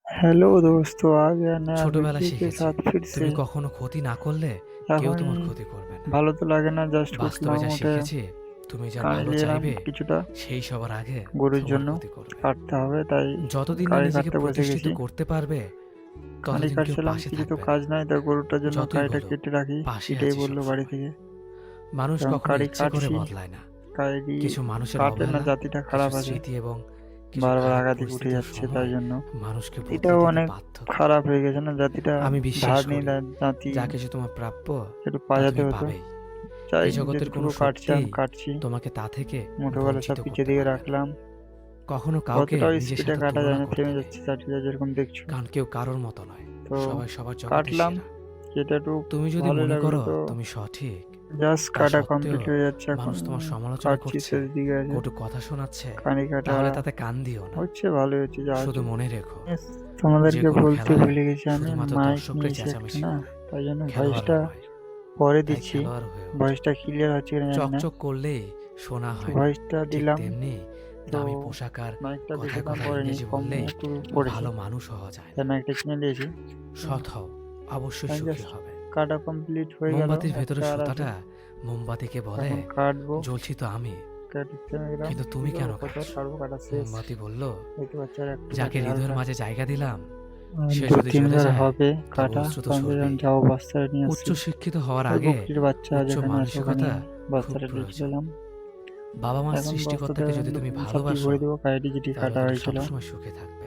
Hello दोस्तों, आ गया नया ছোটবেলা वीडियो के শিখেছি साथ फिर से। তুমি কখনো ক্ষতি না করলে কেউ এখন তোমার ক্ষতি করবে না। ভালো তো লাগে না, জাস্ট বাস্তবে উঠলাম, যা উঠে শিখেছি তুমি যার কাঁড়ি ভালো নিয়ে এলাম চাইবে কিছুটা। সেই সবার আগে গরুর তোমার জন্য ক্ষতি করবে। কাটতে হবে, তাই যতদিন না কাঁড়ি নিজেকে কাটতে বসে প্রতিষ্ঠিত গেছি। করতে পারবে কাঁড়ি ততদিন কেউ কাটছিলাম, পাশে কিছু তো থাকবে না। কাজ নাই, তাই গরুটার জন্য যতই কাঁড়িটা বলো কেটে রাখি। পাশে এটাই আছি বললো বাড়ি সবসময়। থেকে। মানুষ এবং কখনো কাঁড়ি ইচ্ছে করে কাটছি, বদলায় না। কাঁড়ি কিছু মানুষের কাটে না, অবহেলা, জাতিটা কিছু খারাপ আছে, স্মৃতি এবং কিছু বারবার খারাপ আঘাতে উঠে পরিস্থিতির যাচ্ছে, তাই সময় জন্য মানুষকে বদলে এটাও দিতে অনেক বাধ্য করে। খারাপ হয়ে গেছে না, জাতিটা আমি বিশ্বাস ধার নিয়ে করি জাতি যা কিছু তোমার প্রাপ্য একটু তা পাজাতে তুমি হতো। পাবেই। চাই এই জগতের কোনো যেটুকু কাটছি সত্যিই আমি কাটছি, তোমাকে তা থেকে মুঠোগুলো সব বঞ্চিত পিছিয়ে করতে দিকে পারবে না। রাখলাম। কখনো কাউকে অতটাও নিজের স্পিডে সাথে কাটা যায় তুলনা না, করতে থেমে নেই, যাচ্ছে চারটিটা যেরকম দেখছো। কারণ কেউ কারোর মতো নয়। তো সবাই সবার জগতে কাটলাম, সেরা। যেটা একটু তুমি যদি ভালোই মনে লাগলো। করো তো তুমি সঠিক, জাস্ট তা কাটা সত্ত্বেও কমপ্লিট হয়ে যাচ্ছে এখন। মানুষ তোমার সমালোচনা কাটছি, করছে, শেষ দিকে আছে। কটু কথা শোনাচ্ছে, কানি কাটা তাহলে তাতে কান দিও না। হচ্ছে, ভালোই হচ্ছে, যা শুধু হচ্ছে। মনে রেখো, Yes, যে তোমাদেরকে কোনো বলতে খেলায় ভুলে গেছি, আমি শুধুমাত্র মাইক দর্শকরাই নিয়েছি একটা চেঁচামেচি না, করে, তাই জন্য ভয়েসটা খেলোয়াড়রা নয়। পরে তাই দিচ্ছি। খেলোয়াড় হয়ে ওঠো। ভয়েসটা ক্লিয়ার হচ্ছে কিনা জানি না। চকচক করলেই শোনা তো হয় না, ভয়েসটা ঠিক দিলাম। তেমনি তো দামি পোশাক আর মাইকটা বেশি কথায় দাম কথায় পড়েনি, ইংরেজি কম বললেই একটু পড়েছে, ভালো মানুষ হওয়া যায় তাই না। মাইকটা কিনে নিয়েছি। সৎ হও, অবশ্যই তাই সুখী জাস্ট হবে। কাটা কমপ্লিট হয়ে গেল, মোমবাতির ভেতরে একটা আর আছে। সুতাটা মোমবাতিকে বলে, এখন কাটবো, জ্বলছি তো আমি, থেমে গেলাম। কিন্তু কি তুমি কেন করবো, কত আর কাটছো? কাটবো, কাটা শেষ। মোমবাতি বলল, দেখতে পাচ্ছি আর একটু যাকে বাকি হৃদয়ের হালকা। মাঝে জায়গা দিলাম আর সে দু যদি চলে তিনবার যায় হবে তবে কাটা, অশ্রু তো তখন যখন সরবেই। যাবো বাচ্চারা নিয়ে উচ্চ আসছি। শিক্ষিত হওয়ার ওই আগে বকরির বাচ্চা উচ্চ যেখানে আছে ওখানে মানসিকতা খুব বাচ্চাটা দিয়ে চলে প্রয়োজন। এলাম। বাবা মার এখন বস্তাতে সৃষ্টিকর্তাকে যদি তুমি সবটি ভালোবাসো ভরে দেবো, কাইটি যেটি তাহলে কাটা কিন্তু হয়েছিল। সবসময় সুখে থাকবে।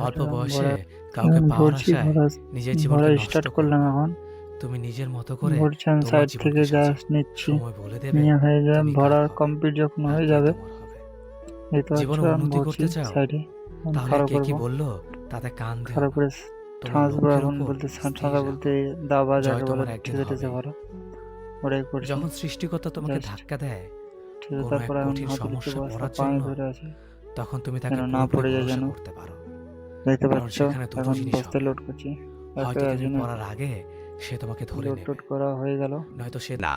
অল্প কাটা বয়সে ভরা কাউকে পাওয়ার ভরছি, আশায় ভরা নিজের ভরা জীবনকে নষ্ট স্টার্ট করো করলাম না। এখন। তুমি নিজের মতো করে ভরছি, আমি তোমার সাইড থেকে জীবনকে সাজাও। জাস্ট নিচ্ছি। সময় বলে দেবে নিয়ে হয়ে যায়, তুমি কার ভরা হবে কমপ্লিট যখন আর হয়ে কে যাবে, তোমার হবে। দেখতে পাচ্ছ জীবনে আমি উন্নতি ভরছি করতে চাও, সাইডে। এখন তাহলে খাড়া কে কি করবো, বললো তাতে কান দিও খাড়া না। করে তোমার ঠাঁসবো। লক্ষ্যের এখন উপর বলতে স্থির ঠাঁসা বলতে রাখো, দাবা জয় যাকে বলে, তোমার একদিন ঠেসে ঠেসে হবেই। ভরা, ওটাই করছি যখন সৃষ্টিকর্তা তোমাকে জাস্ট। ধাক্কা দেয় ঠেসে কোনো এক তারপর এখন কঠিন হাতুড়িতে সমস্যা বস্তা পড়ার পায়ে জন্য, ধরে আছে, তখন তুমি তাকে যেন না পুরোপুরি পড়ে যায় ভরসা যেন। করতে পারো। দেখতে কারণ পাচ্ছ সেখানে দুটো এখন জিনিস বস্তায় হবে, লোড করছি, হয়তো একাই তুমি আছি না। পড়ার আগে সে তোমাকে ধরে লোড নেবে, টোড করা হয়ে গেল। নয়তো সে না